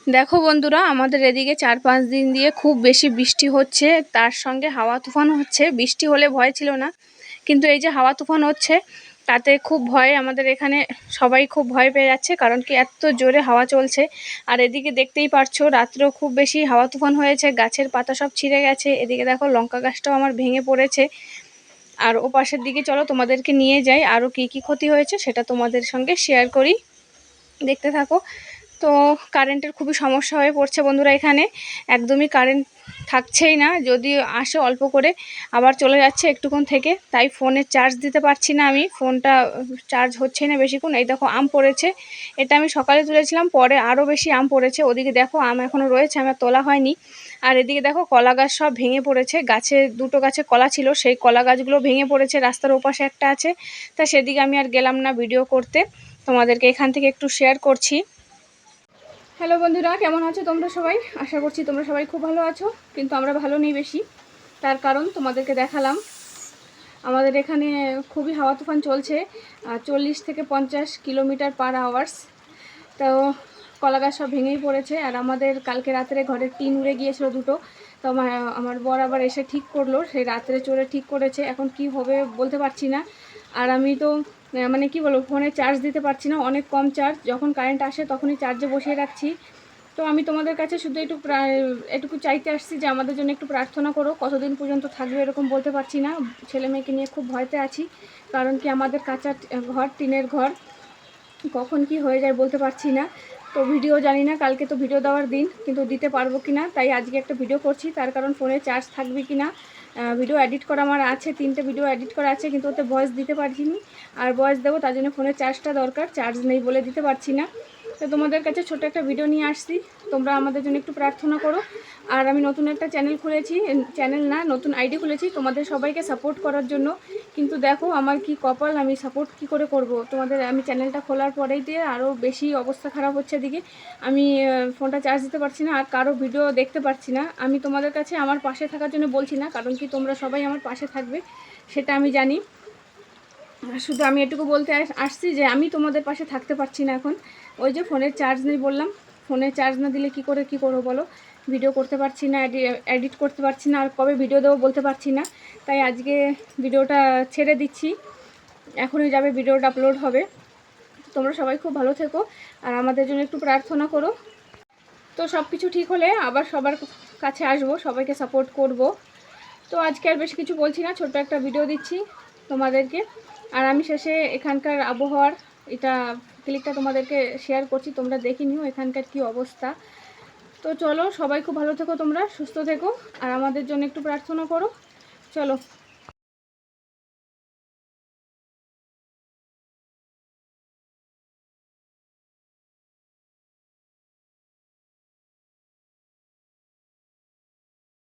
দেখো বন্ধুরা, আমাদের এদিকে 4-5 দিন দিয়ে খুব বেশি বৃষ্টি হচ্ছে, তার সঙ্গে হাওয়া তুফান হচ্ছে। বৃষ্টি হলে ভয় ছিল না, কিন্তু এই যে হাওয়া তুফান হচ্ছে তাতে খুব ভয়। আমাদের এখানে সবাই খুব ভয় পেয়ে যাচ্ছে, কারণ কি এত জোরে হাওয়া চলছে। আর এদিকে দেখতেই পারছো, রাত্রেও খুব বেশি হাওয়া তুফান হয়েছে, গাছের পাতা সব ছিঁড়ে গেছে। এদিকে দেখো লঙ্কা গাছটাও আমার ভেঙে পড়েছে। আর ও পাশের দিকে চলো তোমাদেরকে নিয়ে যাই, আরও কি কি ক্ষতি হয়েছে সেটা তোমাদের সঙ্গে শেয়ার করি, দেখতে থাকো। তো কারেন্টের খুবই সমস্যা হয়ে পড়ছে বন্ধুরা, এখানে একদমই কারেন্ট থাকছেই না, যদি আসে অল্প করে আবার চলে যাচ্ছে একটুক্ষণ থেকে। তাই ফোনে চার্জ দিতে পারছি না, আমি ফোনটা চার্জ হচ্ছেই না বেশিক্ষণ। এই দেখো আম পড়েছে, এটা আমি সকালে তুলেছিলাম, পরে আরও বেশি আম পড়েছে। ওদিকে দেখো আম এখনও রয়েছে, আমার তোলা হয়নি। আর এদিকে দেখো কলা গাছ সব ভেঙে পড়েছে, দুটো গাছে কলা ছিল, সেই কলা গাছগুলো ভেঙে পড়েছে। রাস্তার ওপাশে একটা আছে, তা সেদিকে আমি আর গেলাম না ভিডিও করতে, তোমাদেরকে এখান থেকে একটু শেয়ার করছি। হ্যালো বন্ধুরা, কেমন আছো তোমরা সবাই? আশা করছি তোমরা সবাই খুব ভালো আছো, কিন্তু আমরা ভালো নেই বেশি। তার কারণ তোমাদেরকে দেখালাম, আমাদের এখানে খুবই হাওয়া তুফান চলছে, 40 থেকে 50 কিলোমিটার পার আওয়ার্স। তো কলা গাছ সব ভেঙেই পড়েছে। আর আমাদের কালকে রাত্রে ঘরের টিন উড়ে গিয়েছিল দুটো, তো আমার বর আবার এসে ঠিক করলো, সেই রাত্রে চড়ে ঠিক করেছে। এখন কি হবে বলতে পারছি না। আর আমি তো মানে কি বলবো, ফোনে চার্জ দিতে পারছি না, অনেক কম চার্জ। যখন কারেন্ট আসে তখনই চার্জে বসিয়ে রাখছি। তো আমি তোমাদের কাছে শুধু এটুকু চাইতে আসছি যে আমাদের জন্য একটু প্রার্থনা করো। কতদিন পর্যন্ত থাকবে এরকম বলতে পারছি না, ছেলে মেয়েকে নিয়ে খুব ভয়তে আছি। কারণ কি আমাদের কাঁচা ঘর, টিনের ঘর, কখন কি হয়ে যায় বলতে পারছি না। তো ভিডিও জানি না, কালকে তো ভিডিও দেওয়ার দিন, কিন্তু দিতে পারবো কি না, তাই আজকে একটা ভিডিও করছি। তার কারণ ফোনে চার্জ থাকবে কি না। ভিডিও এডিট করা আমার আছে, 3টে ভিডিও এডিট করা আছে, কিন্তু ওতে ভয়েস দিতে পারছিনি। আর ভয়েস দেবো, তার জন্য ফোনের চার্জটা দরকার, চার্জ নেই বলে দিতে পারছি না। তো তোমাদের কাছে ছোট একটা ভিডিও নিয়ে আসছি, তোমরা আমাদের জন্য একটু প্রার্থনা করো। আর আমি নতুন একটা চ্যানেল খুলেছি, চ্যানেল না, নতুন আইডি খুলেছি তোমাদের সবাইকে সাপোর্ট করার জন্য। কিন্তু দেখো আমার কি কপাল, আমি সাপোর্ট কি করে করব তোমাদের। আমি চ্যানেলটা খোলার পরেই দিয়ে আরও বেশি অবস্থা খারাপ হচ্ছে। এদিকে আমি ফোনটা চার্জ দিতে পারছি না, আর কারো ভিডিও দেখতে পারছি না। আমি তোমাদের কাছে আমার পাশে থাকার জন্য বলছি না, কারণ কি তোমরা সবাই আমার পাশে থাকবে সেটা আমি জানি। শুধু আমি এটুকু বলতে আসছি যে আমি তোমাদের পাশে থাকতে পারছি না এখন। ওই যে ফোনের চার্জ নেই বললাম, ফোনে চার্জ না দিলে কি করবো বলো। ভিডিও করতে পারছি না, এডিট করতে পারছি না, আর কবে ভিডিও দেবো বলতে পারছি না। তাই আজকে ভিডিওটা ছেড়ে দিচ্ছি, এখনই যাবে ভিডিওটা আপলোড হবে। তোমরা সবাই খুব ভালো থেকো, আর আমাদের জন্য একটু প্রার্থনা করো। তো সব কিছু ঠিক হলে আবার সবার কাছে আসবো, সবাইকে সাপোর্ট করব। তো আজকে আর বেশি কিছু বলছি না, ছোট্ট একটা ভিডিও দিচ্ছি তোমাদেরকে। আর আমি শেষে এখানকার আবহাওয়ার ক্লিকটা তোমাদেরকে শেয়ার করছি, তোমরা দেখে নিও এখানকার কি অবস্থা। তো চলো, সবাই খুব ভালো থেকো, তোমরা সুস্থ থেকো, আর আমাদের জন্য একটু প্রার্থনা করো। চলো।